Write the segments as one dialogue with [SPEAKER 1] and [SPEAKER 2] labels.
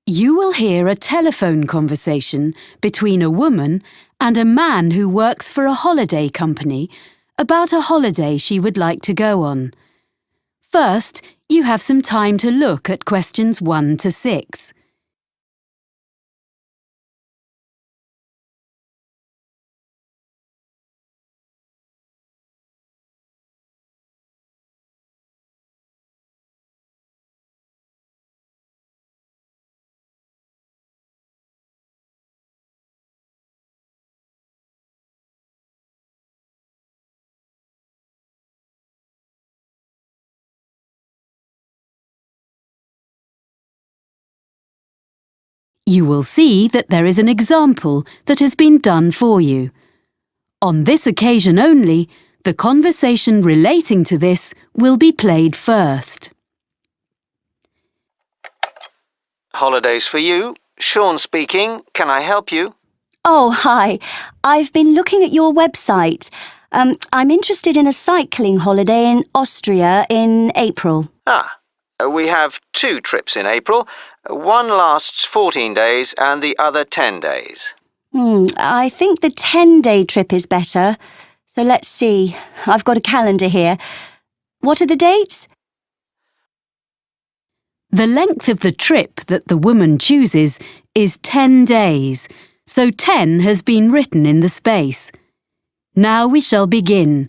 [SPEAKER 1] You will hear a telephone conversation between a woman and a man who works for a holiday company about a holiday she would like to go on. First, you have some time to look at questions 1 to 6. You will see that there is an example that has been done for you. On this occasion only, the conversation relating to this will be played first.
[SPEAKER 2] Holidays for you. Sean speaking. Can I help you?
[SPEAKER 3] Oh, hi. I've been looking at your website. I'm interested in a cycling holiday in Austria in April.
[SPEAKER 2] We have 2 trips in April. One lasts 14 days and the other 10 days.
[SPEAKER 3] I think the 10-day trip is better. So let's see. I've got a calendar here. What are the dates?
[SPEAKER 1] The length of the trip that the woman chooses is 10 days, so 10 has been written in the space. Now we shall begin.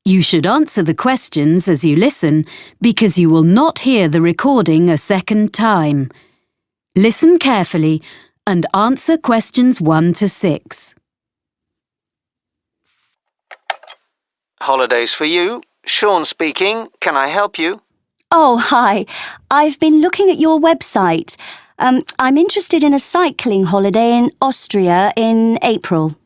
[SPEAKER 1] You should answer the questions as you listen because you will not hear the recording a second time. Listen carefully and answer questions 1 to 6.
[SPEAKER 2] Holidays for you. Sean speaking. Can I help you?
[SPEAKER 3] Oh, hi. I've been looking at your website. I'm interested in a cycling holiday in Austria in April.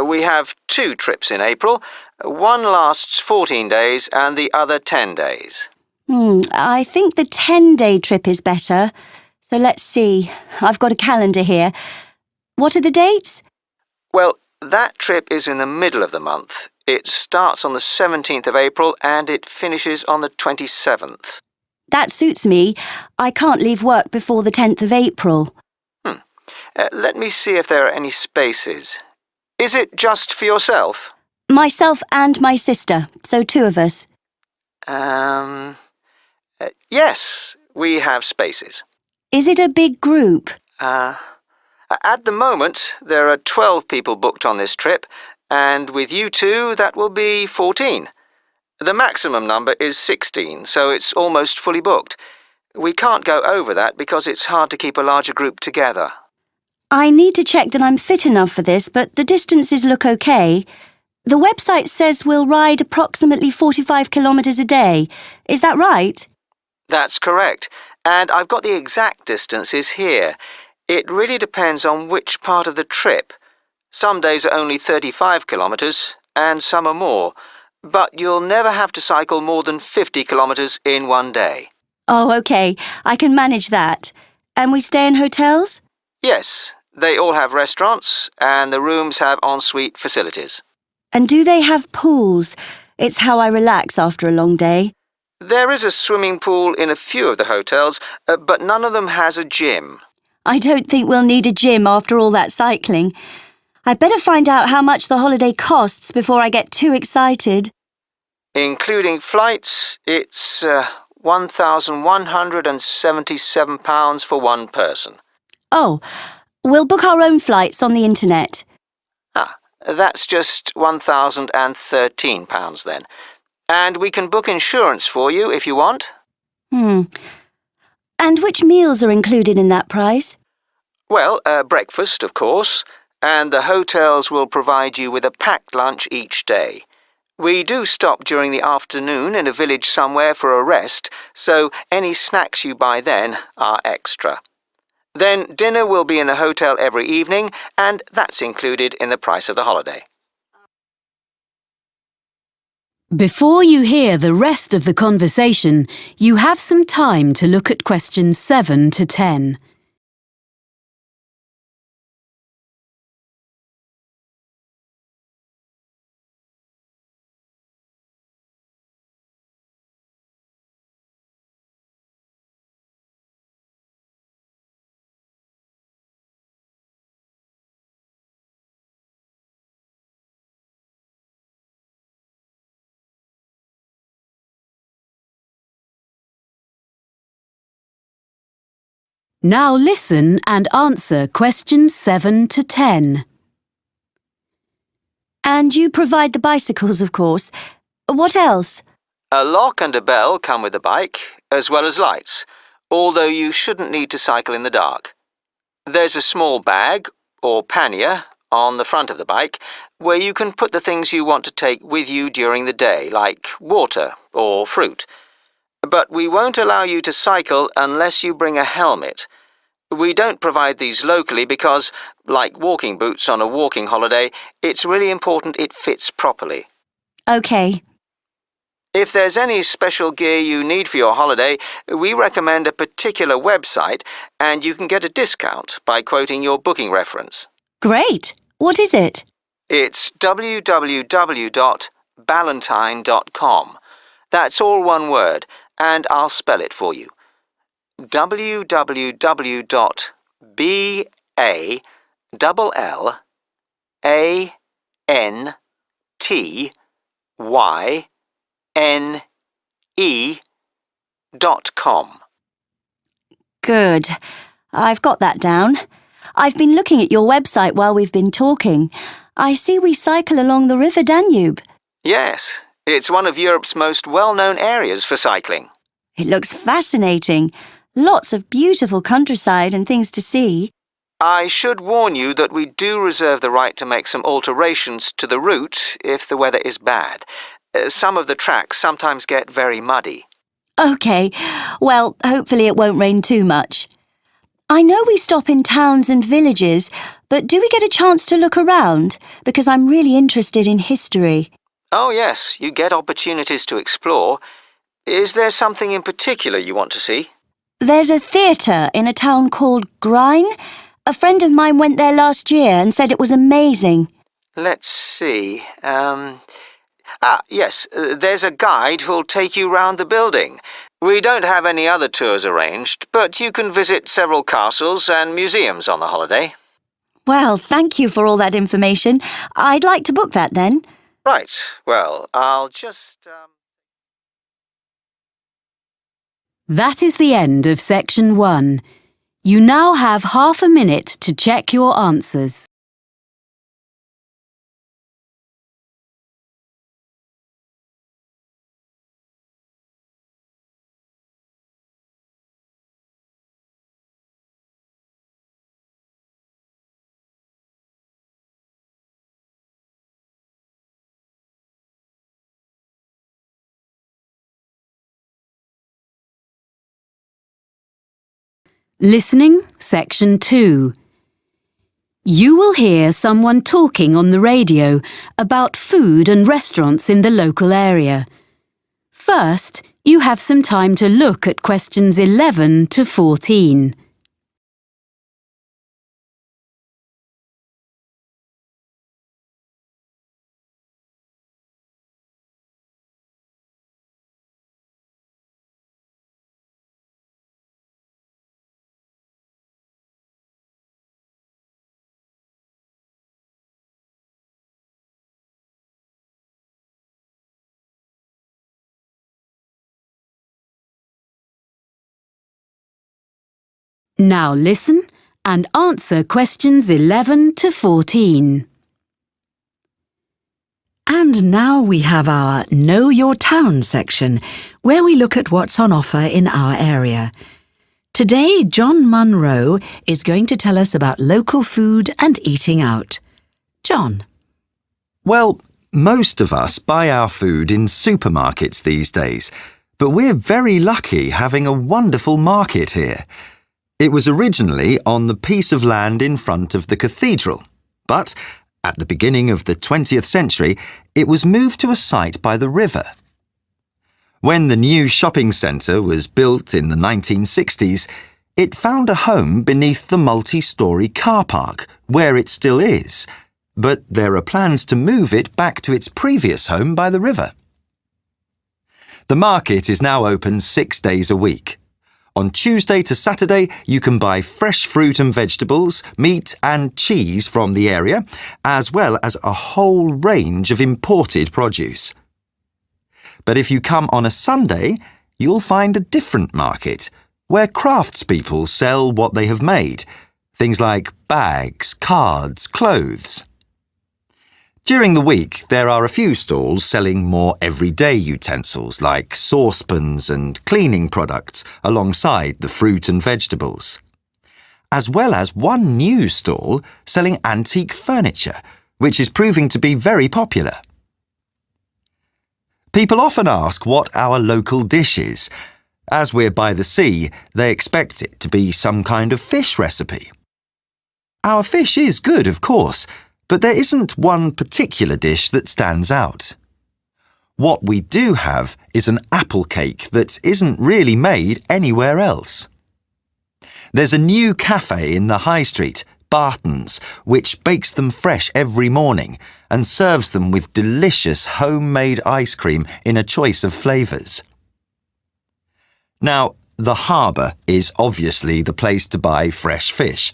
[SPEAKER 2] We have 2 trips in April. One lasts 14 days and the other 10 days.
[SPEAKER 3] I think the 10-day trip is better. So let's see. I've got a calendar here. What are the dates?
[SPEAKER 2] Well, that trip is in the middle of the month. It starts on the 17th of April and it finishes on the 27th.
[SPEAKER 3] That suits me. I can't leave work before the 10th of April.
[SPEAKER 2] Let me see if there are any spaces. Is it just for yourself?
[SPEAKER 3] Myself and my sister, so 2 of us.
[SPEAKER 2] Yes, we have spaces.
[SPEAKER 3] Is it a big group?
[SPEAKER 2] At the moment, there are 12 people booked on this trip, and with you 2, that will be 14. The maximum number is 16, so it's almost fully booked. We can't go over that because it's hard to keep a larger group together.
[SPEAKER 3] I need to check that I'm fit enough for this, but the distances look okay. The website says we'll ride approximately 45 kilometres a day. Is that right?
[SPEAKER 2] That's correct, and I've got the exact distances here. It really depends on which part of the trip. Some days are only 35 kilometres, and some are more, but you'll never have to cycle more than 50 kilometres in one day.
[SPEAKER 3] Oh, okay. I can manage that. And we stay in hotels?
[SPEAKER 2] Yes, they all have restaurants, and the rooms have ensuite facilities.
[SPEAKER 3] And do they have pools? It's how I relax after a long day.
[SPEAKER 2] There is a swimming pool in a few of the hotels, but none of them has a gym.
[SPEAKER 3] I don't think we'll need a gym after all that cycling. I'd better find out how much the holiday costs before I get too excited.
[SPEAKER 2] Including flights, it's £1,177 for one person.
[SPEAKER 3] Oh, we'll book our own flights on the internet.
[SPEAKER 2] That's just £1,013 then. And we can book insurance for you if you want.
[SPEAKER 3] And which meals are included in that price?
[SPEAKER 2] Well, breakfast, of course, and the hotels will provide you with a packed lunch each day. We do stop during the afternoon in a village somewhere for a rest, so any snacks you buy then are extra. Then dinner will be in the hotel every evening, and that's included in the price of the holiday.
[SPEAKER 1] Before you hear the rest of the conversation, you have some time to look at questions 7 to 10. Now listen and answer questions 7 to 10.
[SPEAKER 3] And you provide the bicycles, of course. What else?
[SPEAKER 2] A lock and a bell come with the bike, as well as lights, although you shouldn't need to cycle in the dark. There's a small bag, or pannier, on the front of the bike, where you can put the things you want to take with you during the day, like water or fruit. But we won't allow you to cycle unless you bring a helmet. We don't provide these locally because, like walking boots on a walking holiday, it's really important it fits properly.
[SPEAKER 3] OK.
[SPEAKER 2] If there's any special gear you need for your holiday, we recommend a particular website and you can get a discount by quoting your booking reference.
[SPEAKER 3] Great. What is it?
[SPEAKER 2] It's www.ballantine.com. That's all one word, and I'll spell it for you. www.ballantine.com.
[SPEAKER 3] Good. I've got that down. I've been looking at your website while we've been talking. I see we cycle along the River Danube.
[SPEAKER 2] Yes, it's one of Europe's most well-known areas for cycling.
[SPEAKER 3] It looks fascinating. Lots of beautiful countryside and things to see.
[SPEAKER 2] I should warn you that we do reserve the right to make some alterations to the route if the weather is bad. Some of the tracks sometimes get very muddy.
[SPEAKER 3] OK. Well, hopefully it won't rain too much. I know we stop in towns and villages, but do we get a chance to look around? Because I'm really interested in history.
[SPEAKER 2] Oh yes, you get opportunities to explore. Is there something in particular you want to see?
[SPEAKER 3] There's a theatre in a town called Grine. A friend of mine went there last year and said it was amazing.
[SPEAKER 2] Let's see. Yes, there's a guide who'll take you round the building. We don't have any other tours arranged, but you can visit several castles and museums on the holiday.
[SPEAKER 3] Well, thank you for all that information. I'd like to book that then.
[SPEAKER 2] Right, well, I'll just...
[SPEAKER 1] That is the end of section 1. You now have half a minute to check your answers. Listening, section 2. You will hear someone talking on the radio about food and restaurants in the local area. First, you have some time to look at questions 11 to 14. Now listen and answer questions 11 to 14.
[SPEAKER 4] And now we have our Know Your Town section, where we look at what's on offer in our area. Today, John Munro is going to tell us about local food and eating out. John.
[SPEAKER 5] Well, most of us buy our food in supermarkets these days, but we're very lucky having a wonderful market here. It was originally on the piece of land in front of the cathedral, but at the beginning of the 20th century, it was moved to a site by the river. When the new shopping centre was built in the 1960s, it found a home beneath the multi-storey car park, where it still is, but there are plans to move it back to its previous home by the river. The market is now open 6 days a week. On Tuesday to Saturday, you can buy fresh fruit and vegetables, meat and cheese from the area, as well as a whole range of imported produce. But if you come on a Sunday, you'll find a different market, where craftspeople sell what they have made, things like bags, cards, clothes. During the week, there are a few stalls selling more everyday utensils like saucepans and cleaning products alongside the fruit and vegetables, as well as one new stall selling antique furniture, which is proving to be very popular. People often ask what our local dish is. As we're by the sea, they expect it to be some kind of fish recipe. Our fish is good, of course, but there isn't one particular dish that stands out. What we do have is an apple cake that isn't really made anywhere else. There's a new cafe in the high street, Barton's, which bakes them fresh every morning and serves them with delicious homemade ice cream in a choice of flavours. Now, the harbour is obviously the place to buy fresh fish.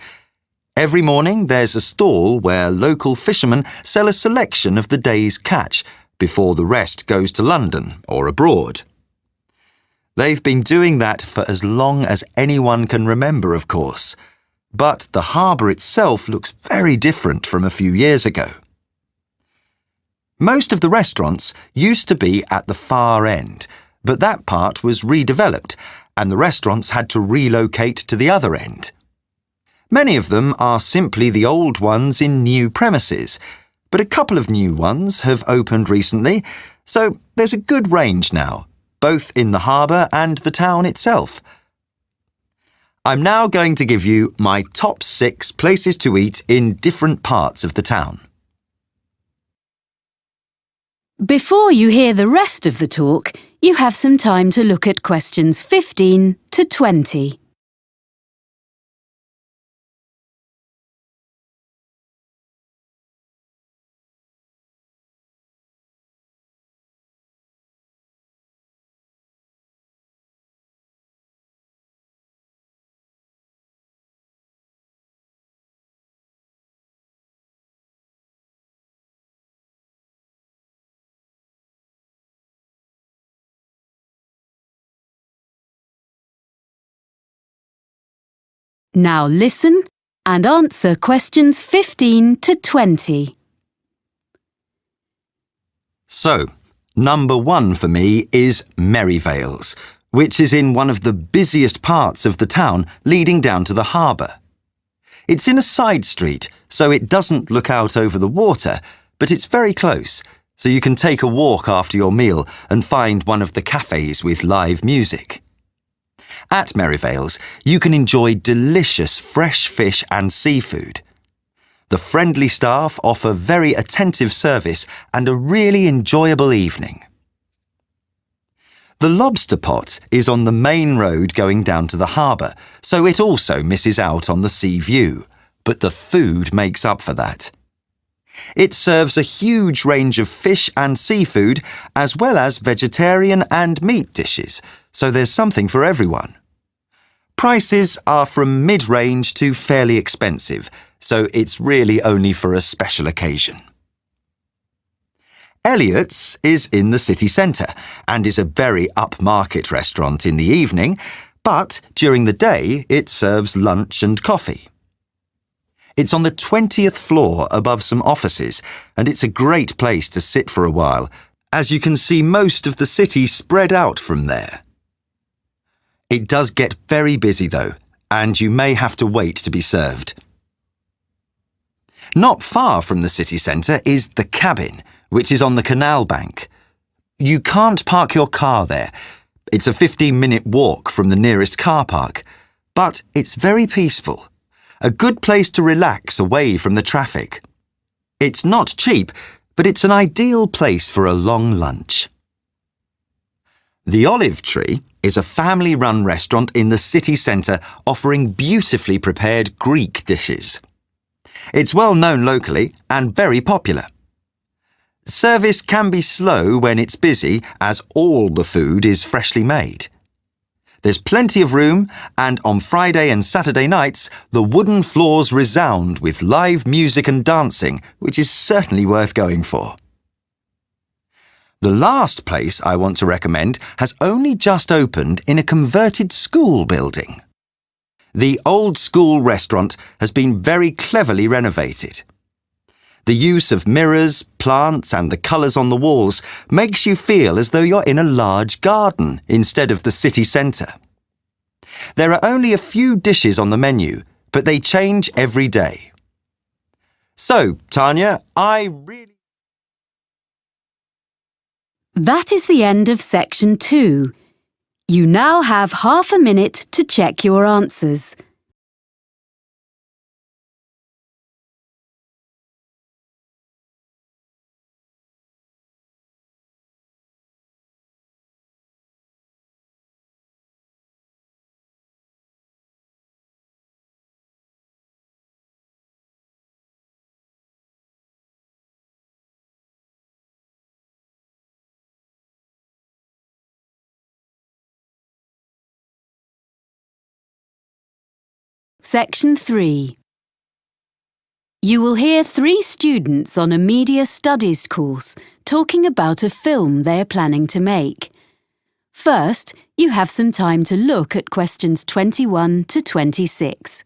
[SPEAKER 5] Every morning there's a stall where local fishermen sell a selection of the day's catch before the rest goes to London or abroad. They've been doing that for as long as anyone can remember, of course. But the harbour itself looks very different from a few years ago. Most of the restaurants used to be at the far end, but that part was redeveloped and the restaurants had to relocate to the other end. Many of them are simply the old ones in new premises, but a couple of new ones have opened recently, so there's a good range now, both in the harbour and the town itself. I'm now going to give you my top 6 places to eat in different parts of the town.
[SPEAKER 1] Before you hear the rest of the talk, you have some time to look at questions 15 to 20. Now listen and answer questions 15 to 20.
[SPEAKER 5] So, number 1 for me is Merivales, which is in one of the busiest parts of the town leading down to the harbour. It's in a side street, so it doesn't look out over the water, but it's very close, so you can take a walk after your meal and find one of the cafes with live music. At Merivales, you can enjoy delicious fresh fish and seafood. The friendly staff offer very attentive service and a really enjoyable evening. The Lobster Pot is on the main road going down to the harbour, so it also misses out on the sea view, but the food makes up for that. It serves a huge range of fish and seafood, as well as vegetarian and meat dishes, so there's something for everyone. Prices are from mid-range to fairly expensive, so it's really only for a special occasion. Elliot's is in the city centre and is a very upmarket restaurant in the evening, but during the day it serves lunch and coffee. It's on the 20th floor above some offices, and it's a great place to sit for a while, as you can see most of the city spread out from there. It does get very busy though, and you may have to wait to be served. Not far from the city centre is the Cabin, which is on the canal bank. You can't park your car there. It's a 15-minute walk from the nearest car park, but it's very peaceful. A good place to relax away from the traffic. It's not cheap, but it's an ideal place for a long lunch. The Olive Tree is a family-run restaurant in the city centre offering beautifully prepared Greek dishes. It's well known locally and very popular. Service can be slow when it's busy, as all the food is freshly made. There's plenty of room, and on Friday and Saturday nights, the wooden floors resound with live music and dancing, which is certainly worth going for. The last place I want to recommend has only just opened in a converted school building. The old school restaurant has been very cleverly renovated. The use of mirrors, plants and the colours on the walls makes you feel as though you're in a large garden instead of the city centre. There are only a few dishes on the menu, but they change every day. So, Tanya,
[SPEAKER 1] That is the end of section 2. You now have half a minute to check your answers. Section 3. You will hear 3 students on a media studies course talking about a film they are planning to make. First, you have some time to look at questions 21 to 26.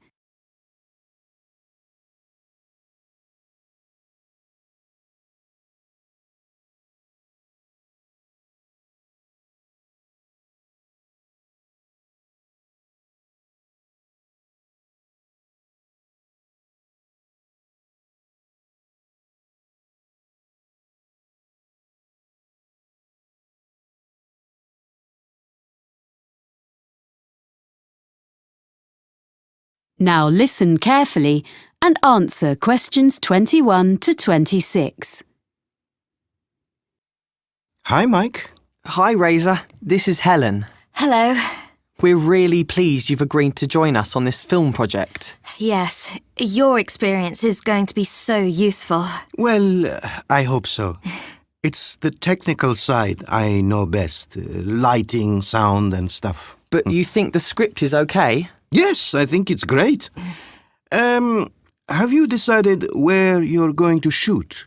[SPEAKER 1] Now listen carefully and answer questions 21 to 26.
[SPEAKER 6] Hi, Mike.
[SPEAKER 7] Hi, Razor. This is Helen.
[SPEAKER 8] Hello.
[SPEAKER 7] We're really pleased you've agreed to join us on this film project.
[SPEAKER 8] Yes, your experience is going to be so useful.
[SPEAKER 6] Well, I hope so. It's the technical side I know best. Lighting, sound and stuff.
[SPEAKER 7] But you think the script is okay?
[SPEAKER 6] Yes, I think it's great. Have you decided where you're going to shoot?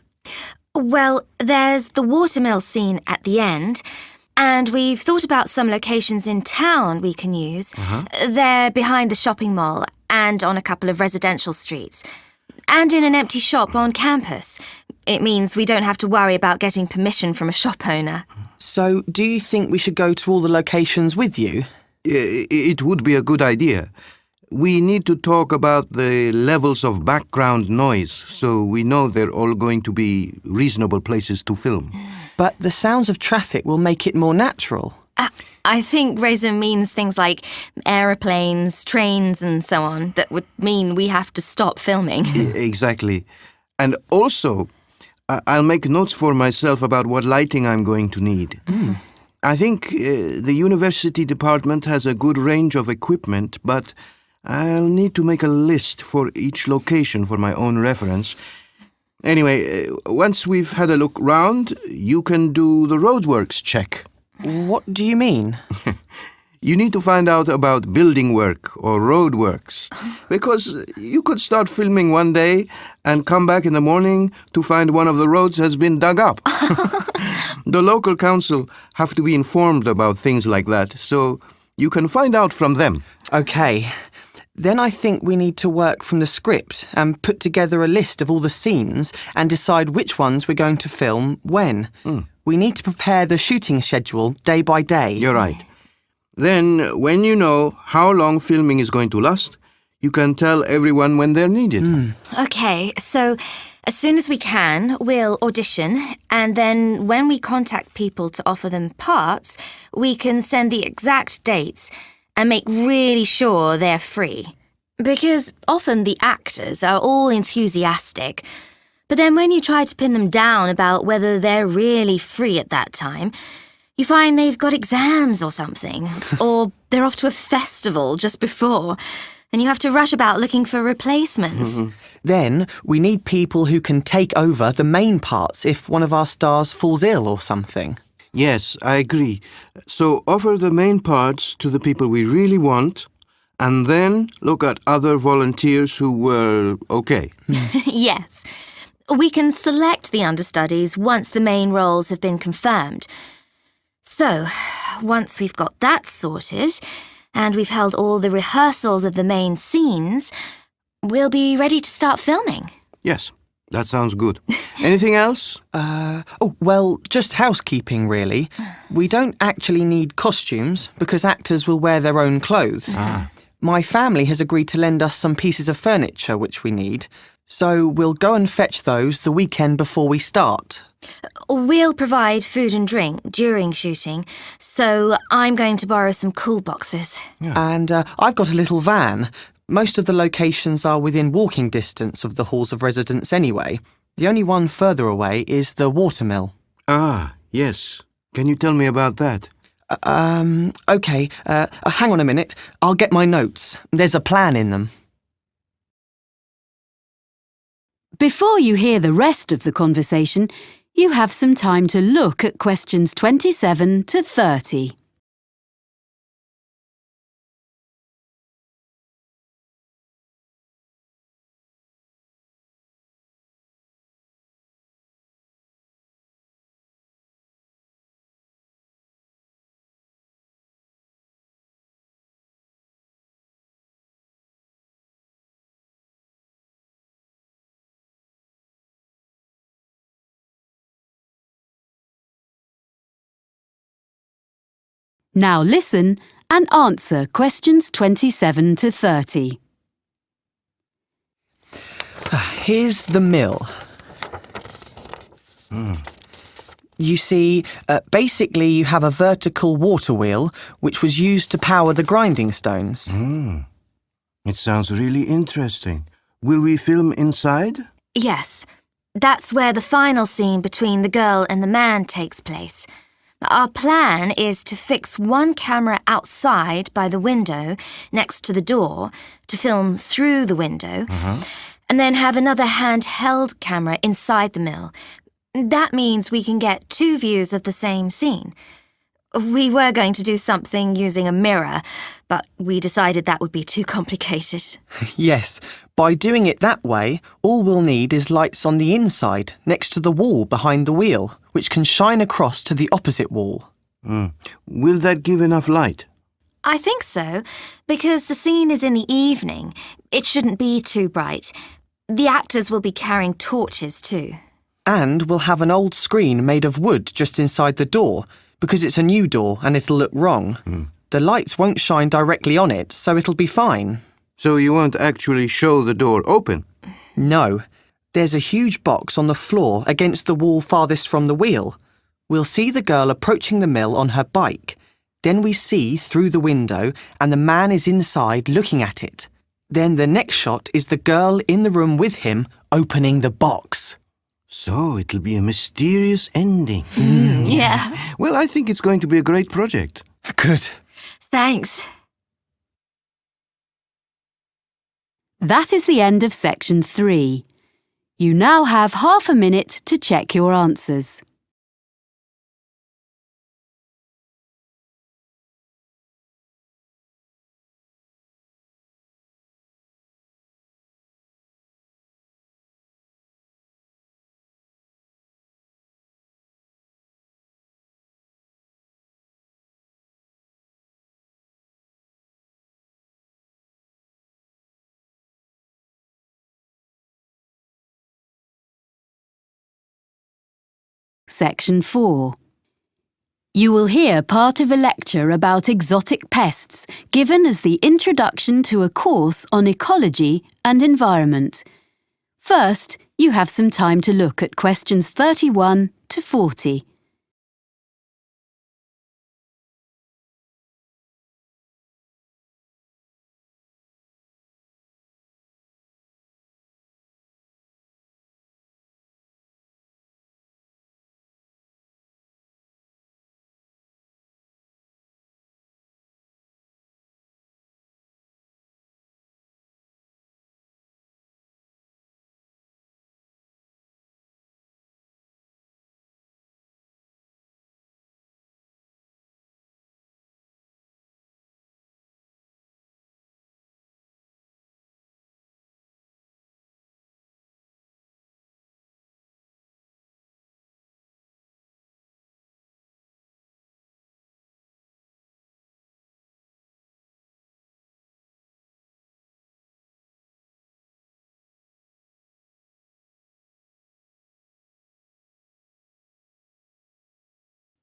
[SPEAKER 8] Well, there's the watermill scene at the end, and we've thought about some locations in town we can use. They're behind the shopping mall and on a couple of residential streets, and in an empty shop on campus. It means we don't have to worry about getting permission from a shop owner.
[SPEAKER 7] So, do you think we should go to all the locations with you?
[SPEAKER 6] It would be a good idea. We need to talk about the levels of background noise so we know they're all going to be reasonable places to film.
[SPEAKER 7] But the sounds of traffic will make it more natural.
[SPEAKER 8] I think Razor means things like aeroplanes, trains and so on that would mean we have to stop filming.
[SPEAKER 6] Exactly. And also, I'll make notes for myself about what lighting I'm going to need. I think the university department has a good range of equipment, but I'll need to make a list for each location for my own reference. Anyway, once we've had a look round, you can do the roadworks check.
[SPEAKER 7] What do you mean?
[SPEAKER 6] You need to find out about building work or roadworks, because you could start filming one day and come back in the morning to find one of the roads has been dug up. The local council have to be informed about things like that, so you can find out from them.
[SPEAKER 7] OK. Then I think we need to work from the script and put together a list of all the scenes and decide which ones we're going to film when. We need to prepare the shooting schedule day by day.
[SPEAKER 6] You're right. Then, when you know how long filming is going to last, you can tell everyone when they're needed.
[SPEAKER 8] OK, so as soon as we can, we'll audition, and then when we contact people to offer them parts, we can send the exact dates and make really sure they're free. Because often the actors are all enthusiastic, but then when you try to pin them down about whether they're really free at that time, you find they've got exams or something, or they're off to a festival just before, and you have to rush about looking for replacements.
[SPEAKER 7] Then we need people who can take over the main parts if one of our stars falls ill or something.
[SPEAKER 6] Yes, I agree. So offer the main parts to the people we really want, and then look at other volunteers who were okay.
[SPEAKER 8] Yes. We can select the understudies once the main roles have been confirmed. So, once we've got that sorted, and we've held all the rehearsals of the main scenes, we'll be ready to start filming.
[SPEAKER 6] Yes, that sounds good. Anything else?
[SPEAKER 7] Just housekeeping, really. We don't actually need costumes because actors will wear their own clothes. My family has agreed to lend us some pieces of furniture which we need, so we'll go and fetch those the weekend before we start.
[SPEAKER 8] We'll provide food and drink during shooting, so I'm going to borrow some cool boxes.
[SPEAKER 7] And I've got a little van. Most of the locations are within walking distance of the halls of residence anyway. The only one further away is the watermill.
[SPEAKER 6] Ah, yes. Can you tell me about that?
[SPEAKER 7] OK. Hang on a minute. I'll get my notes. There's a plan in them.
[SPEAKER 1] Before you hear the rest of the conversation, you have some time to look at questions 27 to 30. Now listen and answer questions 27 to 30.
[SPEAKER 7] Here's the mill. You see, basically you have a vertical water wheel which was used to power the grinding stones.
[SPEAKER 6] It sounds really interesting. Will we film inside?
[SPEAKER 8] Yes, that's where the final scene between the girl and the man takes place. Our plan is to fix one camera outside by the window next to the door to film through the window, and then have another handheld camera inside the mill. That means we can get two views of the same scene. We were going to do something using a mirror, but we decided that would be too complicated.
[SPEAKER 7] Yes, by doing it that way, all we'll need is lights on the inside, next to the wall behind the wheel, which can shine across to the opposite wall.
[SPEAKER 6] Will that give enough light?
[SPEAKER 8] I think so, because the scene is in the evening. It shouldn't be too bright. The actors will be carrying torches too.
[SPEAKER 7] And we'll have an old screen made of wood just inside the door, because it's a new door and it'll look wrong. The lights won't shine directly on it, so it'll be fine.
[SPEAKER 6] So you won't actually show the door open?
[SPEAKER 7] No. There's a huge box on the floor against the wall farthest from the wheel. We'll see the girl approaching the mill on her bike. Then we see through the window and the man is inside looking at it. Then the next shot is the girl in the room with him opening the box.
[SPEAKER 6] So it'll be a mysterious ending.
[SPEAKER 8] Yeah.
[SPEAKER 6] Well, I think it's going to be a great project.
[SPEAKER 7] Good.
[SPEAKER 8] Thanks.
[SPEAKER 1] That is the end of section 3. You now have half a minute to check your answers. Section 4. You will hear part of a lecture about exotic pests given as the introduction to a course on ecology and environment. First, you have some time to look at questions 31 to 40.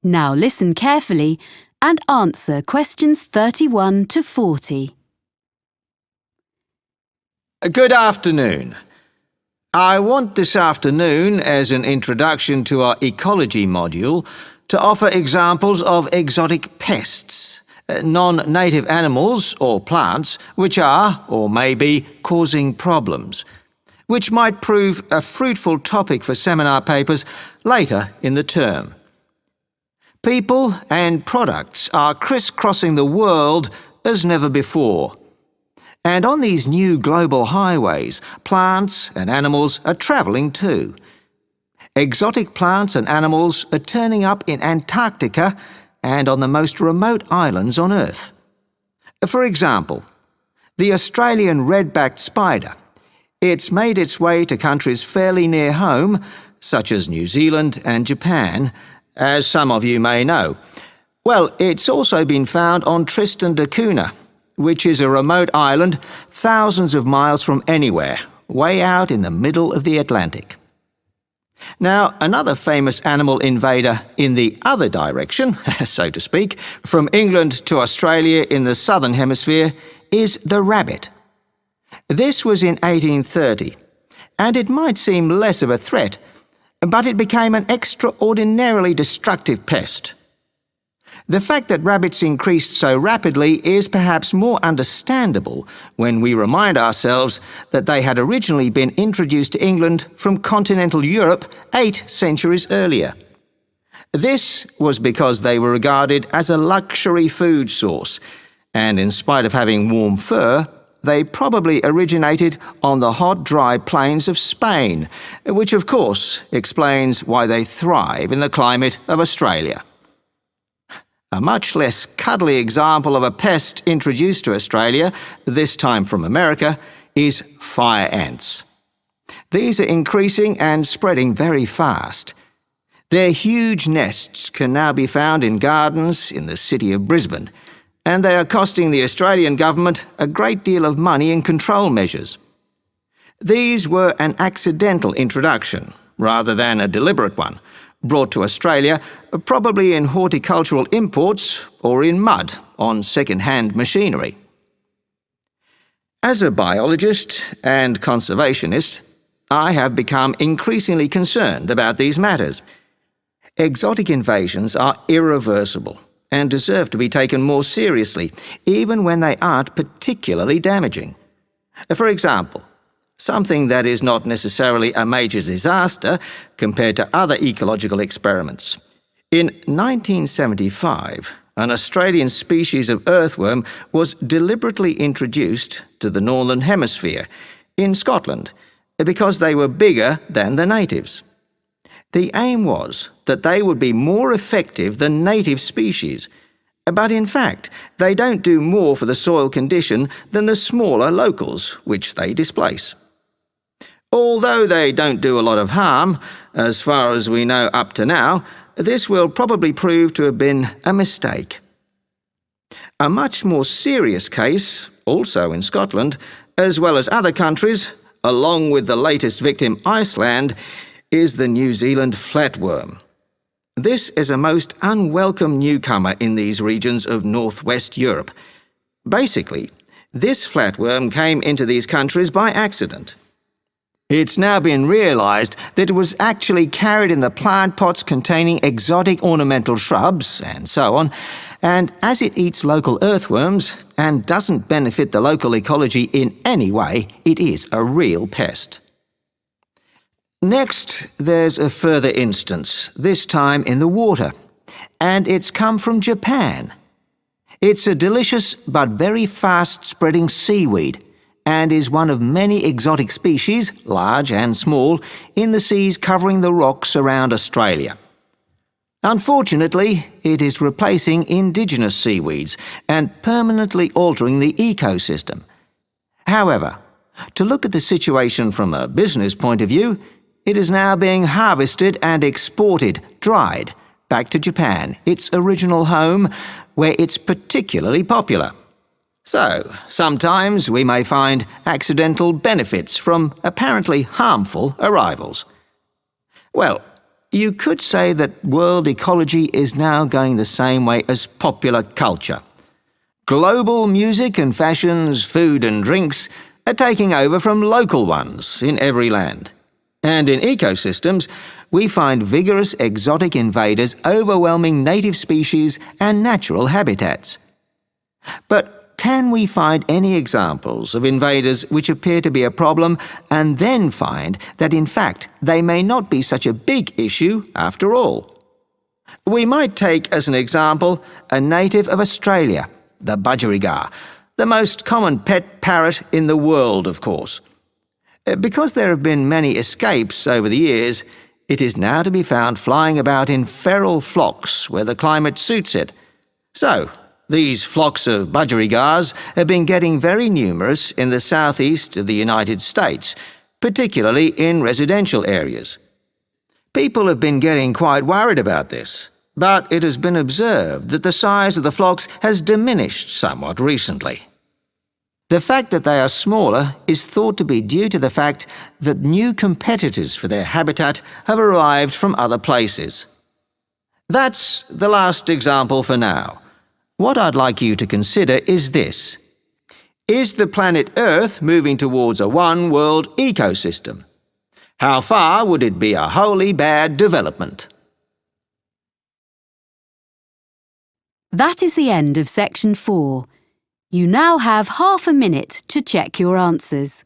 [SPEAKER 1] Now listen carefully and answer questions 31 to 40.
[SPEAKER 2] Good afternoon. I want this afternoon, as an introduction to our ecology module, to offer examples of exotic pests, non-native animals or plants which are, or may be, causing problems, which might prove a fruitful topic for seminar papers later in the term. People and products are crisscrossing the world as never before. And on these new global highways, plants and animals are travelling too. Exotic plants and animals are turning up in Antarctica and on the most remote islands on Earth. For example, the Australian red-backed spider. It's made its way to countries fairly near home, such as New Zealand and Japan, as some of you may know. Well, it's also been found on Tristan da Cunha, which is a remote island thousands of miles from anywhere, way out in the middle of the Atlantic. Now, another famous animal invader in the other direction, so to speak, from England to Australia in the southern hemisphere, is the rabbit. This was in 1830, and it might seem less of a threat, but it became an extraordinarily destructive pest. The fact that rabbits increased so rapidly is perhaps more understandable when we remind ourselves that they had originally been introduced to England from continental Europe 8 centuries earlier. This was because they were regarded as a luxury food source, and in spite of having warm fur, they probably originated on the hot, dry plains of Spain, which of course explains why they thrive in the climate of Australia. A much less cuddly example of a pest introduced to Australia, this time from America, is fire ants. These are increasing and spreading very fast. Their huge nests can now be found in gardens in the city of Brisbane, and they are costing the Australian government a great deal of money in control measures. These were an accidental introduction, rather than a deliberate one, brought to Australia, probably in horticultural imports or in mud on second-hand machinery. As a biologist and conservationist, I have become increasingly concerned about these matters. Exotic invasions are irreversible and deserve to be taken more seriously, even when they aren't particularly damaging. For example, something that is not necessarily a major disaster compared to other ecological experiments. In 1975, an Australian species of earthworm was deliberately introduced to the Northern Hemisphere, in Scotland, because they were bigger than the natives. The aim was that they would be more effective than native species, but in fact, they don't do more for the soil condition than the smaller locals, which they displace. Although they don't do a lot of harm, as far as we know up to now, this will probably prove to have been a mistake. A much more serious case, also in Scotland, as well as other countries, along with the latest victim, Iceland, is the New Zealand flatworm. This is a most unwelcome newcomer in these regions of northwest Europe. Basically, this flatworm came into these countries by accident. It's now been realised that it was actually carried in the plant pots containing exotic ornamental shrubs and so on, and as it eats local earthworms and doesn't benefit the local ecology in any way, it is a real pest. Next, there's a further instance, this time in the water, and it's come from Japan. It's a delicious but very fast-spreading seaweed, and is one of many exotic species, large and small, in the seas covering the rocks around Australia. Unfortunately, it is replacing indigenous seaweeds and permanently altering the ecosystem. However, to look at the situation from a business point of view, it is now being harvested and exported, dried, back to Japan, its original home, where it's particularly popular. So, sometimes we may find accidental benefits from apparently harmful arrivals. Well, You could say that world ecology is now going the same way as popular culture. Global music and fashions, food and drinks are taking over from local ones in every land. And in ecosystems, we find vigorous exotic invaders overwhelming native species and natural habitats. But can we find any examples of invaders which appear to be a problem and then find that in fact they may not be such a big issue after all? We might take as an example a native of Australia, the budgerigar, the most common pet parrot in the world, of course. Because there have been many escapes over the years, it is now to be found flying about in feral flocks where the climate suits it. So, these flocks of budgerigars have been getting very numerous in the southeast of the United States, particularly in residential areas. People have been getting quite worried about this, but it has been observed that the size of the flocks has diminished somewhat recently. The fact that they are smaller is thought to be due to the fact that new competitors for their habitat have arrived from other places. That's the last example for now. What I'd like you to consider is this. Is the planet Earth moving towards a one-world ecosystem? How far would it be a wholly bad development?
[SPEAKER 1] That is the end of section 4. You now have half a minute to check your answers.